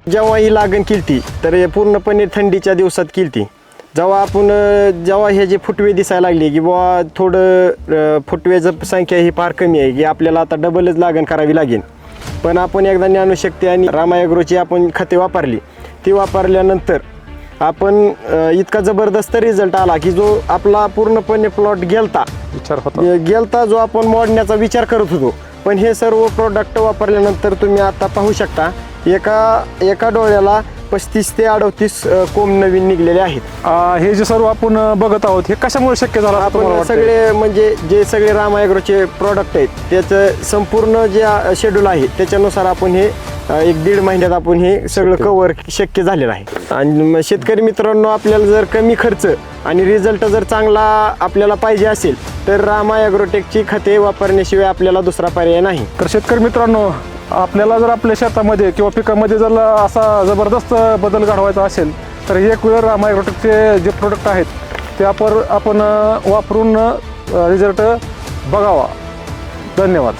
जेव्हा ही लागण केली तर हे पूर्णपणे थंडीच्या दिवसात केली. जेव्हा हे जे फुटवे दिसायला लागले की बुवा थोडं फुटवेचं संख्या ही फार कमी आहे की आपल्याला आता डबलच लागण करावी लागेल. पण आपण एकदा ज्ञानशक्ती आणि रामा ॲग्रोची आपण खते वापरली. ती वापरल्यानंतर आपण इतका जबरदस्त रिझल्ट आला की जो आपला पूर्णपणे प्लॉट गेलता जो आपण मोडण्याचा विचार करत होतो. पण हे सर्व प्रोडक्ट वापरल्यानंतर तुम्ही आता पाहू शकता एका डोळ्याला 35 ते 38 कोंब नवीन निघलेले आहेत. हे जे सर्व आपण बघत आहोत हे कशामुळे शक्य झालं? आपण सगळे म्हणजे जे सगळे रामा ॲग्रोचे प्रोडक्ट आहेत त्याचं संपूर्ण जे शेड्यूल आहे त्याच्यानुसार आपण हे 1-1.5 महिन्यात आपण हे सगळं कव्हर शक्य झालेलं आहे. आणि शेतकरी मित्रांनो, आपल्याला जर कमी खर्च आणि रिझल्ट जर चांगला आपल्याला पाहिजे असेल तर रामा ॲग्रोटेकची खते वापरण्याशिवाय आपल्याला दुसरा पर्याय नाही. तर शेतकरी मित्रांनो, आपल्याला जर आपल्या शेतामध्ये किंवा पिकामध्ये जर असा जबरदस्त बदल घडवायचा असेल तर एक वेळ रामा ॲग्रोटेकचे जे प्रोडक्ट आहेत ते आपण वापरून रिझल्ट बघावा. धन्यवाद.